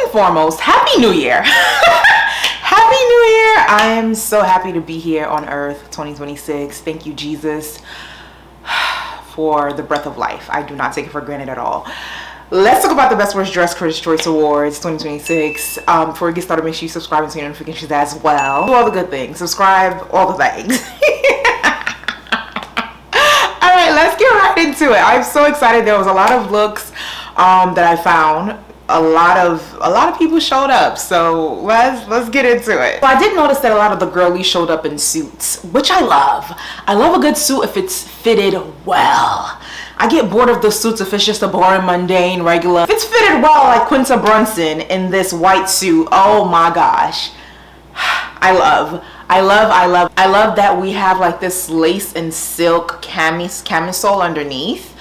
and foremost, Happy New Year. Happy New Year. I am so happy to be here on Earth 2026. Thank you, Jesus, for the breath of life. I do not take it for granted at all. Let's talk about the Best Worst Dress Critics' Choice Awards 2026. Before we get started, make sure you subscribe and turn your notifications as well. Do all the good things. Subscribe, all the things. All right, let's get right into it. I'm so excited. There was a lot of looks that I found. A lot of people showed up, so let's get into it. So I did notice that a lot of the girlies showed up in suits, which I love. I love a good suit if it's fitted well. I get bored of the suits if it's just a boring, mundane, regular. If it's fitted well, like Quinta Brunson in this white suit, oh my gosh. I love that we have like this lace and silk camisole underneath.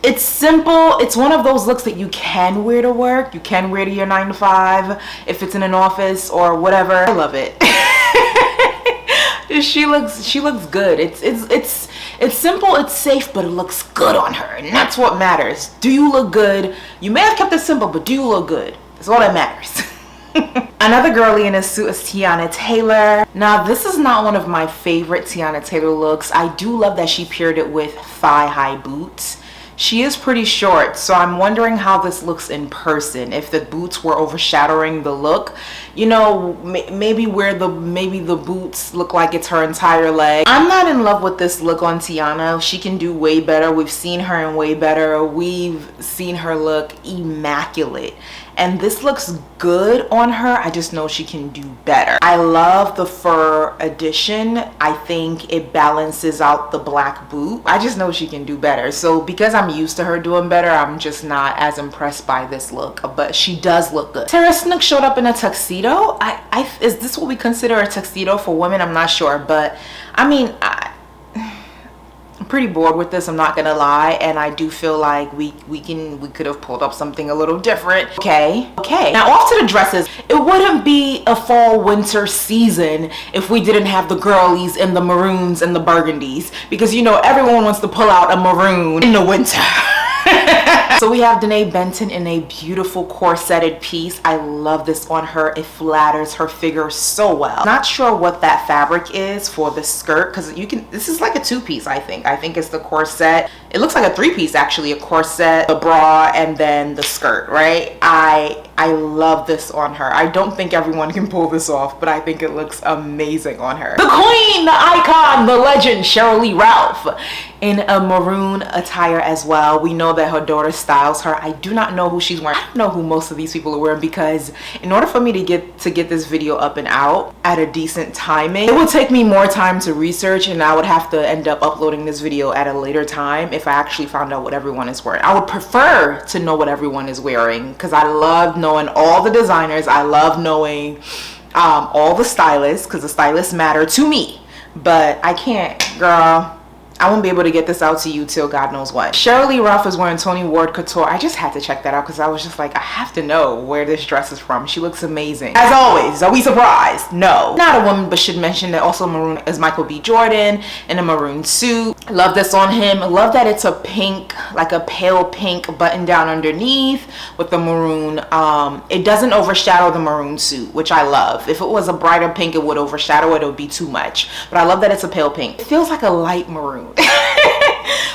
It's simple. It's one of those looks that you can wear to work. You can wear to your 9 to 5 if it's in an office or whatever. I love it. She looks good. It's simple, it's safe, but it looks good on her, and that's what matters. Do you look good? You may have kept it simple, but do you look good? That's all that matters. Another girly in a suit is Teyana Taylor. Now, this is not one of my favorite Teyana Taylor looks. I do love that she paired it with thigh-high boots. She is pretty short, so I'm wondering how this looks in person. If the boots were overshadowing the look, you know, maybe the boots look like it's her entire leg. I'm not in love with this look on Teyana. She can do way better. We've seen her in way better. We've seen her look immaculate. And this looks good on her. I just know she can do better. I love the fur addition. I think it balances out the black boot. I just know she can do better. So because I'm used to her doing better, I'm just not as impressed by this look. But she does look good. Sarah Snook showed up in a tuxedo. Is this what we consider a tuxedo for women? I'm not sure. But I mean, I'm pretty bored with this, I'm not gonna lie, and I do feel like we could have pulled up something a little different. Okay, now off to the dresses. It wouldn't be a fall winter season if we didn't have the girlies in the maroons and the burgundies, because you know everyone wants to pull out a maroon in the winter. So we have Danae Benton in a beautiful corseted piece. I love this on her. It flatters her figure so well. Not sure what that fabric is for the skirt, because this is like a 2-piece, I think. I think it's the corset. It looks like a 3-piece actually, a corset, the bra, and then the skirt, right? I love this on her. I don't think everyone can pull this off, but I think it looks amazing on her. The queen, the icon, the legend, Sheryl Lee Ralph in a maroon attire as well. We know that her daughter styles her. I do not know who she's wearing. I don't know who most of these people are wearing, because in order for me to get this video up and out at a decent timing, it would take me more time to research, and I would have to end up uploading this video at a later time if I actually found out what everyone is wearing. I would prefer to know what everyone is wearing, because I love knowing all the designers. I love knowing all the stylists, because the stylists matter to me. But I can't, girl. I won't be able to get this out to you till God knows what. Sheryl Lee Ralph is wearing Toni Ward Couture. I just had to check that out because I was just like, I have to know where this dress is from. She looks amazing. As always, are we surprised? No. Not a woman, but should mention that also maroon is Michael B. Jordan in a maroon suit. Love this on him. Love that it's a pink, like a pale pink button down underneath with the maroon. It doesn't overshadow the maroon suit, which I love. If it was a brighter pink, it would overshadow it. It would be too much. But I love that it's a pale pink. It feels like a light maroon.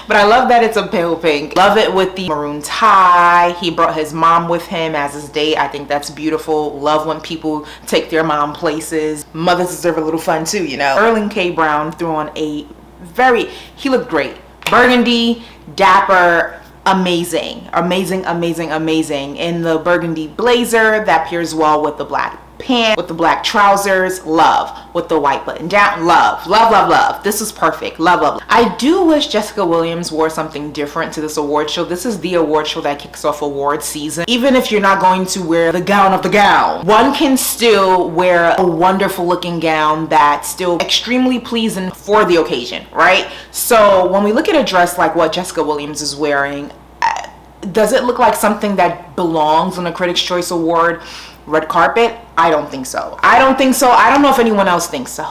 But I love that it's a pale pink. Love it with the maroon tie. He brought his mom with him as his date. I think that's beautiful. Love when people take their mom places. Mothers deserve a little fun too, you know. Erling K. Brown threw on he looked great. Burgundy, dapper, amazing in the burgundy blazer that pairs well with the black pants, with the black trousers. Love with the white button down. Love. This is perfect. Love. I do wish Jessica Williams wore something different to this award show. This is the award show that kicks off award season. Even if you're not going to wear the gown of the gown, one can still wear a wonderful looking gown that's still extremely pleasing for the occasion, right? So when we look at a dress like what Jessica Williams is wearing, does it look like something that belongs on a Critics' Choice Award red carpet? I don't think so. I don't know if anyone else thinks so.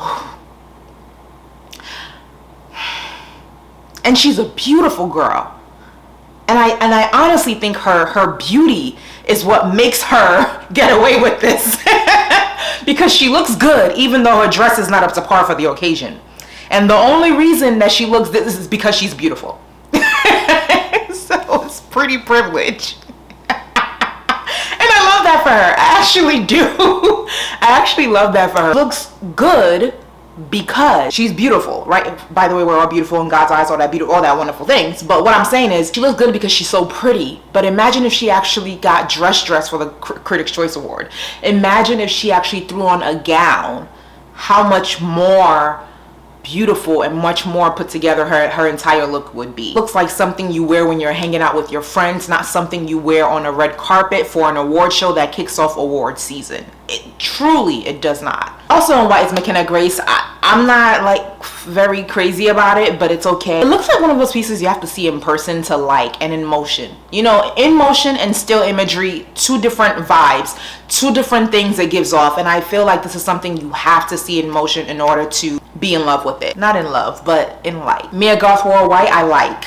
And she's a beautiful girl. And I honestly think her beauty is what makes her get away with this. Because she looks good, even though her dress is not up to par for the occasion. And the only reason that she looks this is because she's beautiful. So it's pretty privilege. And I love that for her. I actually do. I actually love that for her. Looks good because she's beautiful, right? By the way, we're all beautiful in God's eyes, all that wonderful things. But what I'm saying is, she looks good because she's so pretty. But imagine if she actually got dressed for the Critics' Choice Award. Imagine if she actually threw on a gown. How much more beautiful and much more put together her entire look would be. Looks like something you wear when you're hanging out with your friends, not something you wear on a red carpet for an award show that kicks off award season. It does not. Also in white is McKenna Grace. I'm not like very crazy about it, but it's okay. It looks like one of those pieces you have to see in person to like, and in motion. You know, in motion and still imagery, two different vibes, two different things it gives off. And I feel like this is something you have to see in motion in order to be in love with it. Not in love, but in like. Mia Goth wore white, I like.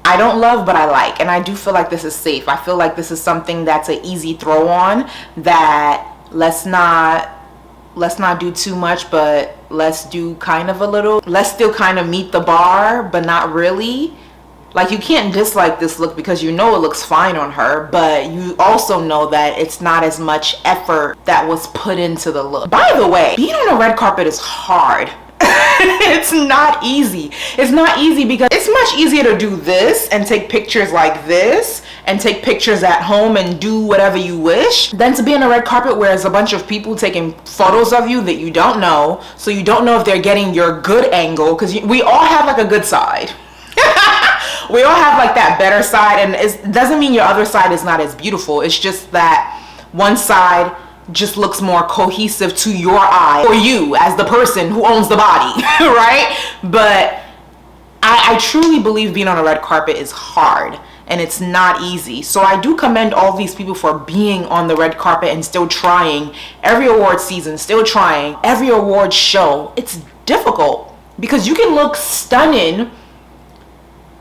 I don't love, but I like. And I do feel like this is safe. I feel like this is something that's an easy throw on, that let's not do too much, but let's do kind of a little. Let's still kind of meet the bar, but not really. Like, you can't dislike this look because you know it looks fine on her, but you also know that it's not as much effort that was put into the look. By the way, being on a red carpet is hard. It's not easy. It's not easy because it's much easier to do this and take pictures like this and take pictures at home and do whatever you wish than to be on a red carpet where there's a bunch of people taking photos of you that you don't know. So you don't know if they're getting your good angle, because we all have like a good side. We all have like that better side, and it doesn't mean your other side is not as beautiful. It's just that one side just looks more cohesive to your eye, or you as the person who owns the body. Right? But I truly believe being on a red carpet is hard and it's not easy. So I do commend all these people for being on the red carpet and still trying every award season, still trying every award show. It's difficult because you can look stunning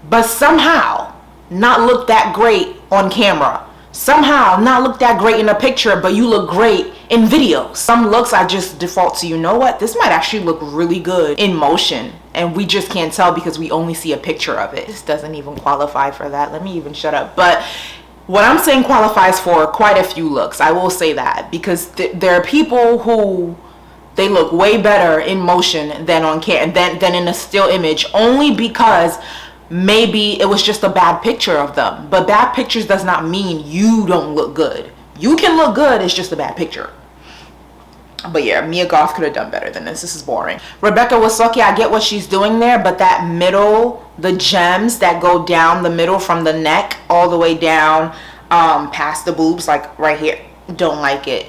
but somehow not look that great on camera. Somehow not look that great in a picture, but you look great in videos. Some looks I just default to, you know what, this might actually look really good in motion, and we just can't tell because we only see a picture of it. This doesn't even qualify for that. Let me even shut up. But what I'm saying qualifies for quite a few looks. I will say that, because there are people who they look way better in motion than on than in a still image, only because maybe it was just a bad picture of them. But bad pictures does not mean you don't look good. You can look good, it's just a bad picture. But yeah, Mia Goth could have done better than this. This is boring. Rebecca Wysocki, I get what she's doing there, but that middle, the gems that go down the middle from the neck all the way down past the boobs, like right here, don't like it.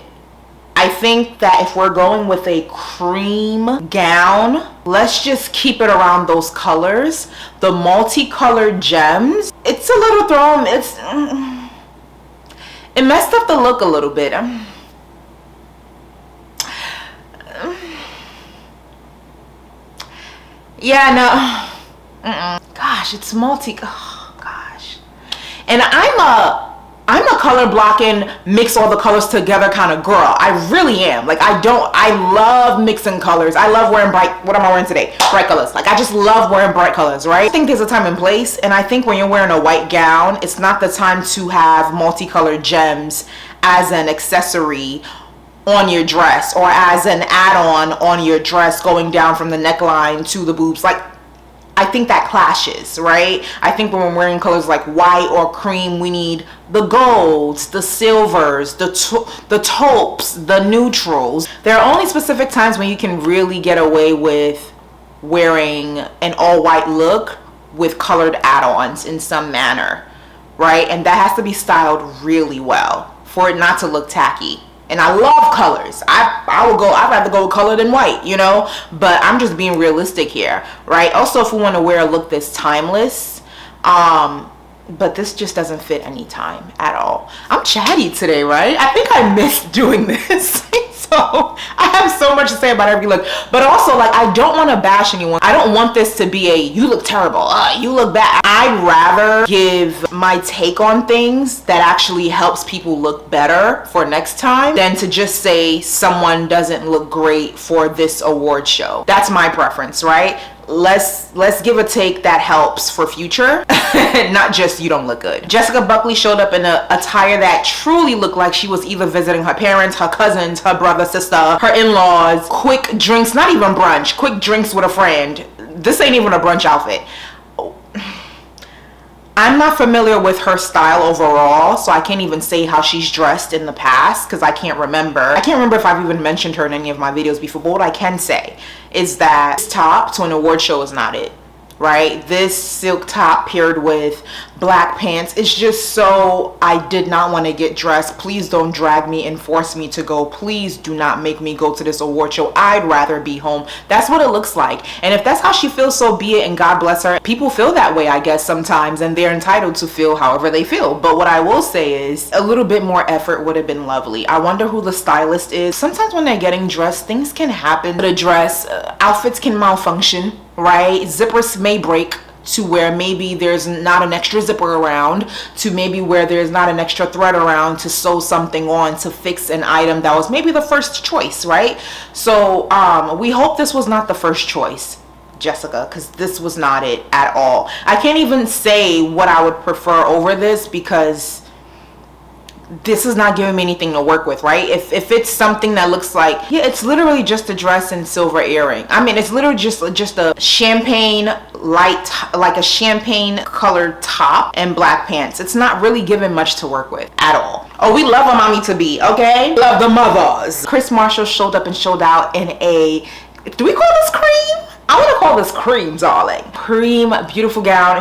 I think that if we're going with a cream gown, let's just keep it around those colors. The multicolored gems, it's a little thrown. It messed up the look a little bit. Yeah, no. Gosh, it's oh, gosh. And I'm a color blocking, mix all the colors together kind of girl. I really am. Like, I love mixing colors. I love wearing what am I wearing today? Bright colors. Like, I just love wearing bright colors, right? I think there's a time and place, and I think when you're wearing a white gown, it's not the time to have multicolored gems as an accessory on your dress, or as an add-on on your dress going down from the neckline to the boobs. Like, I think that clashes, right? I think when we're wearing colors like white or cream, we need the golds, the silvers, the taupes, the neutrals. There are only specific times when you can really get away with wearing an all-white look with colored add-ons in some manner, right? And that has to be styled really well for it not to look tacky. And I love colors. I'd rather go color than white, you know? But I'm just being realistic here, right? Also, if we want to wear a look that's timeless, but this just doesn't fit any time at all. I'm chatty today, right? I think I missed doing this. So I have so much to say about every look, but also, like, I don't want to bash anyone. I don't want this to be a you look terrible, you look bad. I'd rather give my take on things that actually helps people look better for next time than to just say someone doesn't look great for this award show. That's my preference, right? Let's give a take that helps for future, not just you don't look good. Jessica Buckley showed up in a attire that truly looked like she was either visiting her parents, her cousins, her brother, sister, her in-laws. Quick drinks, not even brunch, quick drinks with a friend. This ain't even a brunch outfit. I'm not familiar with her style overall, so I can't even say how she's dressed in the past because I can't remember. I can't remember if I've even mentioned her in any of my videos before, but what I can say is that this top to an award show is not it, right? This silk top paired with black pants, it's just so, I did not want to get dressed. Please don't drag me and force me to go. Please do not make me go to this award show. I'd rather be home. That's what it looks like. And if that's how she feels, so be it, and God bless her. People feel that way, I guess, sometimes, and they're entitled to feel however they feel. But what I will say is a little bit more effort would have been lovely. I wonder who the stylist is. Sometimes when they're getting dressed, things can happen to the dress. Outfits can malfunction, right? Zippers may break to where maybe there's not an extra zipper around, to maybe where there's not an extra thread around to sew something on to fix an item that was maybe the first choice, right? So we hope this was not the first choice, Jessica, because this was not it at all. I can't even say what I would prefer over this because this is not giving me anything to work with, right? If it's something that looks like, yeah, it's literally just a dress and silver earring. I mean, it's literally just a champagne light, like a champagne colored top and black pants. It's not really giving much to work with at all. Oh, we love a mommy to be, okay? Love the mothers. Chris Marshall showed up and showed out in a, do we call this cream? I want to call this cream, darling. Cream, beautiful gown.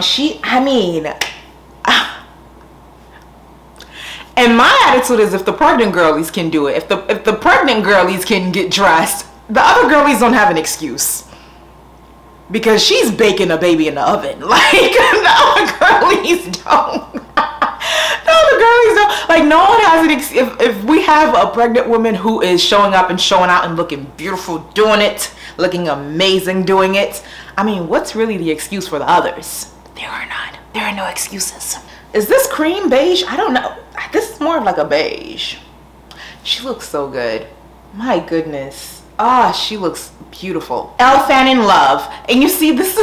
And my attitude is, if the pregnant girlies can do it, if the pregnant girlies can get dressed, the other girlies don't have an excuse. Because she's baking a baby in the oven. Like, the other girlies don't. The other girlies don't. Like, no one has an excuse. If we have a pregnant woman who is showing up and showing out and looking beautiful doing it, looking amazing doing it, I mean, what's really the excuse for the others? There are none. There are no excuses. Is this cream beige? I don't know. This is more of like a beige. She looks so good. My goodness. Ah, she looks beautiful. Elle Fanning Love. And you see this,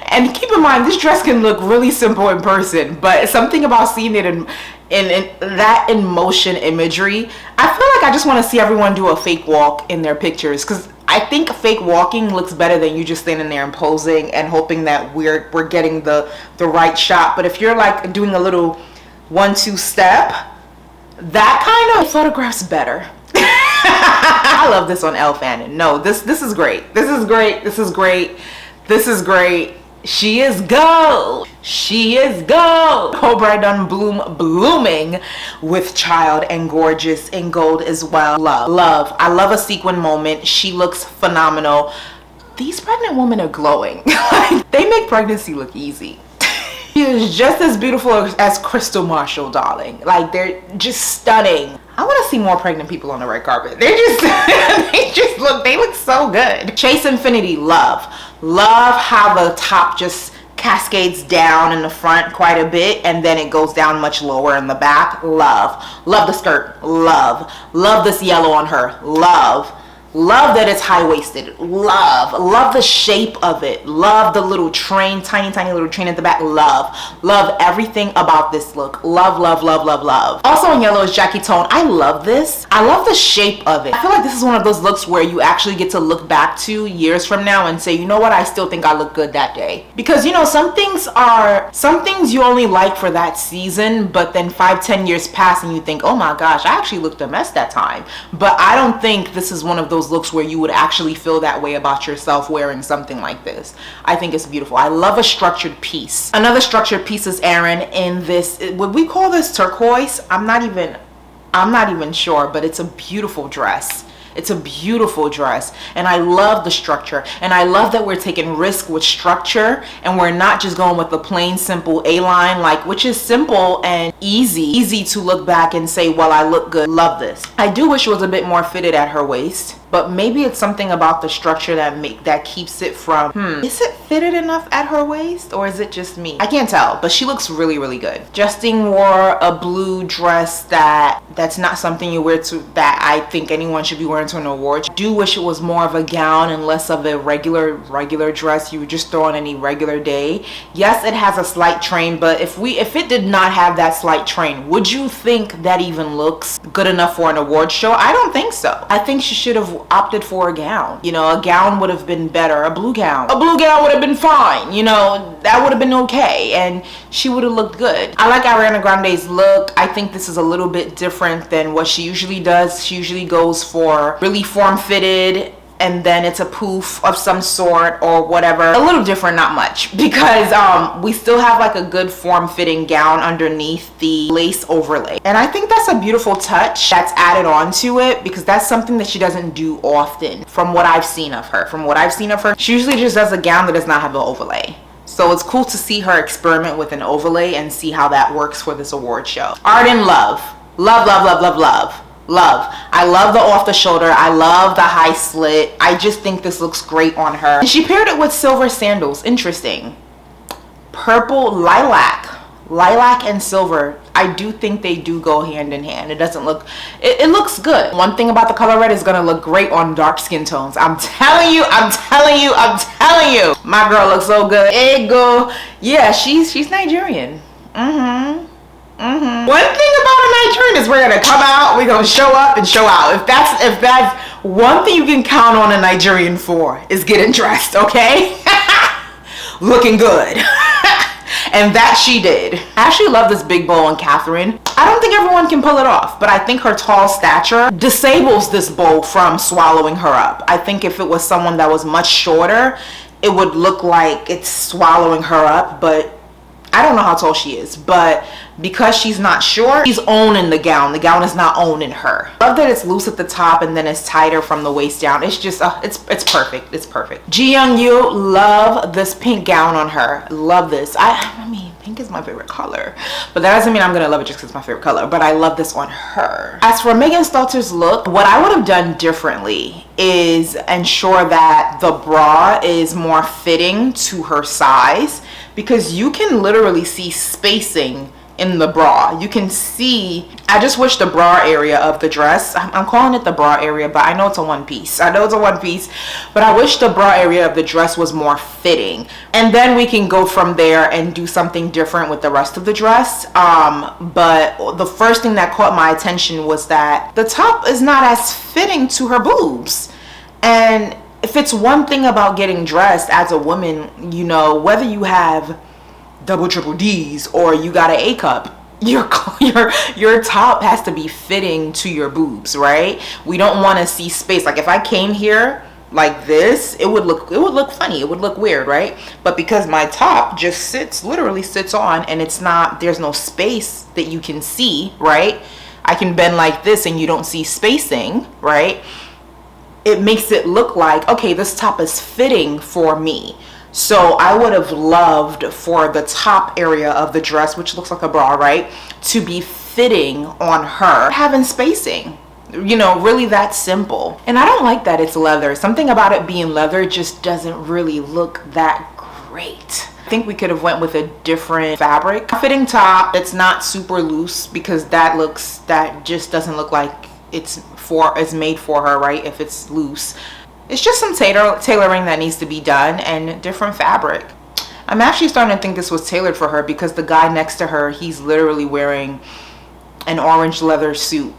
and keep in mind, this dress can look really simple in person, but something about seeing it in that in motion imagery, I feel like I just want to see everyone do a fake walk in their pictures, because I think fake walking looks better than you just standing there and posing and hoping that we're getting the right shot. But if you're like doing a little 1-2 step, that kind of photographs better. I love this on Elle Fanning. No, this is great. This is great. This is great. This is great. She is gold. She is gold. Cobra done blooming with child and gorgeous in gold as well. Love. I love a sequin moment. She looks phenomenal. These pregnant women are glowing. They make pregnancy look easy. She is just as beautiful as Crystal Marshall, darling. Like, they're just stunning. I want to see more pregnant people on the red carpet. They look so good. Chase Infinity, love how the top just cascades down in the front quite a bit, and then it goes down much lower in the back. Love the skirt. Love this yellow on her. Love that it's high-waisted. Love the shape of it. Love the little train, tiny little train at the back. Love everything about this look. Love. Also in yellow is Jackie Tone. I love this. I love the shape of it. I feel like this is one of those looks where you actually get to look back to years from now and say, you know what, I still think I look good that day. Because, you know, some things you only like for that season, but then 5-10 years pass and you think, oh my gosh, I actually looked a mess that time. But I don't think this is one of those looks where you would actually feel that way about yourself wearing something like this. I think it's beautiful. I love a structured piece. Another structured piece is Erin in this, would we call this turquoise? I'm not even sure, but it's a beautiful dress. It's a beautiful dress, and I love the structure, and I love that we're taking risk with structure, and we're not just going with the plain simple A-line, like, which is simple and easy to look back and say, well, I look good, love this. I do wish it was a bit more fitted at her waist, but maybe it's something about the structure that keeps it from, is it fitted enough at her waist, or is it just me? I can't tell, but she looks really, really good. Justine wore a blue dress that's not something you wear to, that I think anyone should be wearing to an award. I do wish it was more of a gown and less of a regular dress you would just throw on any regular day. Yes, it has a slight train, but if it did not have that slight train, would you think that even looks good enough for an award show? I don't think so. I think she should have opted for a gown. You know, a gown would have been better. A blue gown would have been fine. You know, that would have been okay, and she would have looked good. I like Ariana Grande's look. I think this is a little bit different than what she usually does. She usually goes for really form-fitted, and then it's a poof of some sort or whatever. A little different, not much, because we still have like a good form-fitting gown underneath the lace overlay, and I think that's a beautiful touch that's added on to it, because that's something that she doesn't do often from what I've seen of her. She usually just does a gown that does not have an overlay. So it's cool to see her experiment with an overlay and see how that works for this award show. Arden, love. I love the off the shoulder. I love the high slit. I just think this looks great on her. And she paired it with silver sandals. Interesting. Purple, lilac and silver. I do think they do go hand in hand. It doesn't look, it looks good. One thing about the color red is gonna look great on dark skin tones. I'm telling you. My girl looks so good. Ego. Yeah, she's Nigerian. One thing about a Nigerian is we're gonna come out, we're gonna show up and show out. If that's one thing you can count on a Nigerian for, is getting dressed, okay? Looking good. And that she did. I actually love this big bow on Catherine. I don't think everyone can pull it off, but I think her tall stature disables this bow from swallowing her up. I think if it was someone that was much shorter, it would look like it's swallowing her up, but I don't know how tall she is, but because she's not short, she's owning the gown. The gown is not owning her. Love that it's loose at the top and then it's tighter from the waist down. It's just, it's perfect. It's perfect. Ji Young Yu, love this pink gown on her. Love this. I mean, pink is my favorite color, but that doesn't mean I'm gonna love it just because it's my favorite color, but I love this on her. As for Megan Stalter's look, what I would have done differently is ensure that the bra is more fitting to her size, because you can literally see spacing in the bra. You can see, I just wish the bra area of the dress, I'm calling it the bra area, but I know it's a one piece. But I wish the bra area of the dress was more fitting. And then we can go from there and do something different with the rest of the dress. But the first thing that caught my attention was that the top is not as fitting to her boobs. And if it's one thing about getting dressed as a woman, you know, whether you have double triple D's or you got an A cup, your top has to be fitting to your boobs, right? We don't want to see space. Like if I came here like this, it would look funny, it would look weird, right? But because my top just literally sits on, and it's not, there's no space that you can see, right? I can bend like this and you don't see spacing, right? It makes it look like, okay, this top is fitting for me. So I would have loved for the top area of the dress, which looks like a bra, right, to be fitting on her, having spacing, you know, really that simple. And I don't like that it's leather. Something about it being leather just doesn't really look that great. I think we could have went with a different fabric. A fitting top that's not super loose, because that just doesn't look like it's made for her, right? If it's loose, it's just some tailoring that needs to be done, and different fabric. I'm actually starting to think this was tailored for her, because the guy next to her, he's literally wearing an orange leather suit.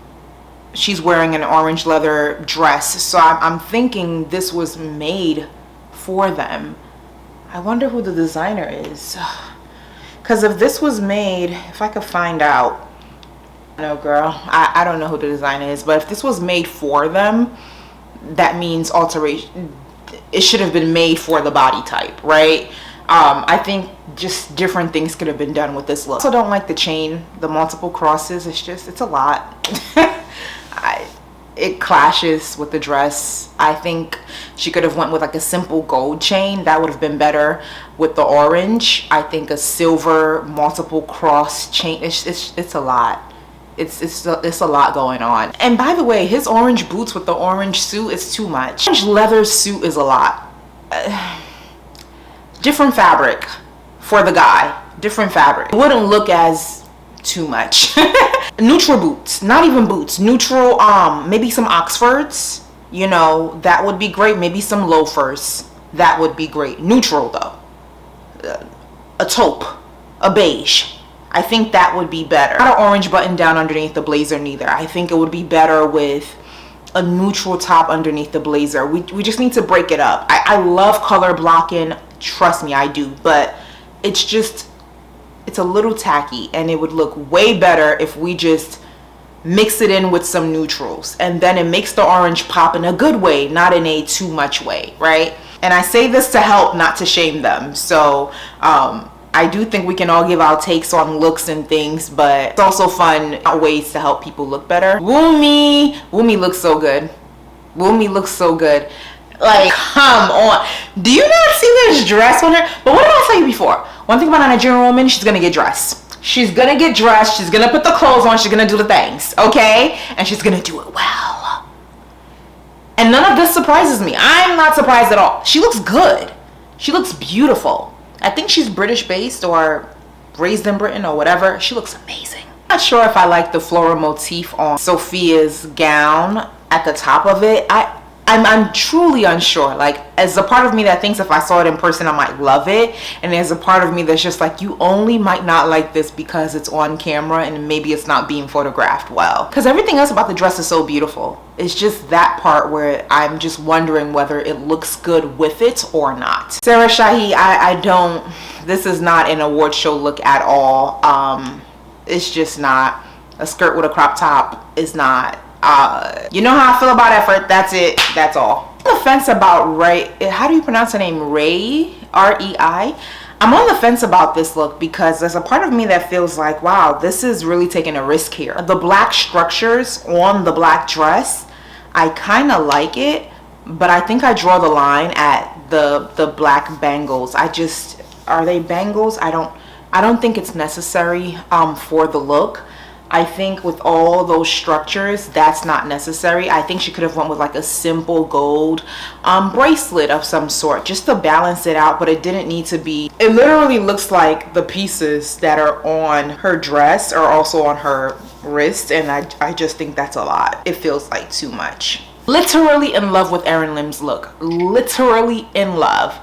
She's wearing an orange leather dress, so I'm thinking this was made for them. I wonder who the designer is, because if this was made, if I could find out. No, girl, I don't know who the designer is, but if this was made for them, that means alteration. It should have been made for the body type, right? I think just different things could have been done with this look. I also don't like the chain, the multiple crosses. It's a lot. it clashes with the dress. I think she could have went with like a simple gold chain. That would have been better with the orange. I think a silver multiple cross chain, it's a lot. It's a lot going on. And by the way, his orange boots with the orange suit is too much. Orange leather suit is a lot. Different fabric for the guy. Different fabric. It wouldn't look as too much. Neutral boots, not even boots, neutral, maybe some Oxfords, you know, that would be great. Maybe some loafers, that would be great. Neutral though. A taupe, a beige, I think that would be better. Not an orange button down underneath the blazer neither. I think it would be better with a neutral top underneath the blazer. We just need to break it up. I love color blocking, trust me, I do, but it's a little tacky, and it would look way better if we just mix it in with some neutrals, and then it makes the orange pop in a good way, not in a too much way, right? And I say this to help, not to shame them. So I do think we can all give our takes on looks and things, but it's also fun ways to help people look better. Wunmi looks so good. Wunmi looks so good. Like, come on. Do you not see this dress on her? But what did I tell you before? One thing about a Nigerian woman, she's gonna get dressed. She's gonna get dressed. She's gonna put the clothes on. She's gonna do the things, okay? And she's gonna do it well. And none of this surprises me. I'm not surprised at all. She looks good. She looks beautiful. I think she's British based or raised in Britain or whatever. She looks amazing. I'm not sure if I like the floral motif on Sophia's gown at the top of it. I'm truly unsure. Like, as a part of me that thinks if I saw it in person I might love it, and there's a part of me that's just like, you only might not like this because it's on camera and maybe it's not being photographed well, because everything else about the dress is so beautiful. It's just that part where I'm just wondering whether it looks good with it or not. Sarah Shahi, I don't, this is not an award show look at all. It's just not. A skirt with a crop top is not. You know how I feel about effort. That's it. That's all. I'm on the fence about Ray. How do you pronounce her name? Ray? R-E-I? I'm on the fence about this look because there's a part of me that feels like, wow, this is really taking a risk here. The black structures on the black dress, I kind of like it, but I think I draw the line at the black bangles. Are they bangles? I don't think it's necessary for the look. I think with all those structures, that's not necessary. I think she could have went with like a simple gold bracelet of some sort just to balance it out, but it didn't need to be. It literally looks like the pieces that are on her dress are also on her wrist, and I just think that's a lot. It feels like too much. Literally in love with Erin Lim's look. Literally in love.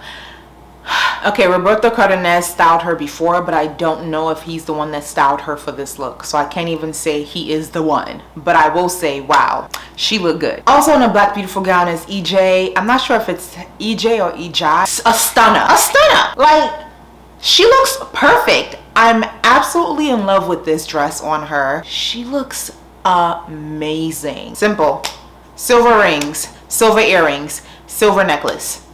Okay, Roberto Cardenas styled her before, but I don't know if he's the one that styled her for this look, so I can't even say he is the one, but I will say, wow, she looked good. Also in a black beautiful gown is EJ. I'm not sure if it's EJ or EJ. A stunner. Like, she looks perfect. I'm absolutely in love with this dress on her. She looks amazing. Simple. Silver rings, silver earrings, silver necklace.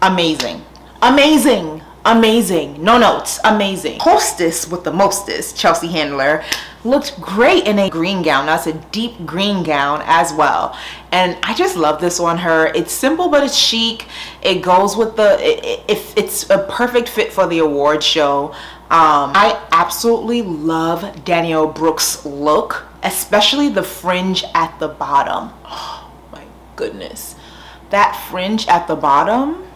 Amazing. Amazing. Amazing. No notes. Amazing. Hostess with the mostest, Chelsea Handler, looked great in a green gown. That's a deep green gown as well, and I just love this on her. It's simple but it's chic. It goes with it's a perfect fit for the award show. I absolutely love Danielle Brooks' look, especially the fringe at the bottom. Oh my goodness, that fringe at the bottom.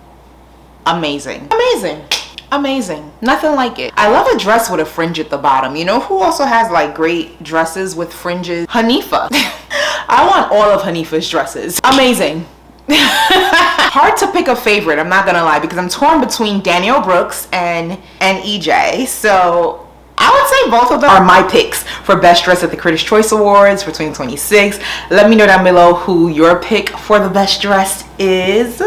Amazing. Amazing. Amazing. Nothing like it. I love a dress with a fringe at the bottom. You know who also has like great dresses with fringes? Hanifa. I want all of Hanifa's dresses. Amazing. Hard to pick a favorite, I'm not gonna lie, because I'm torn between Danielle Brooks and EJ. So I would say both of them are my picks for best dress at the Critics' Choice Awards for 2026. Let me know down below who your pick for the best dress is.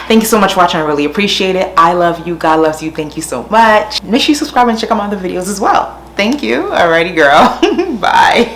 Thank you so much for watching. I really appreciate it. I love you. God loves you. Thank you so much. Make sure you subscribe and check out my other videos as well. Thank you. Alrighty, girl. Bye.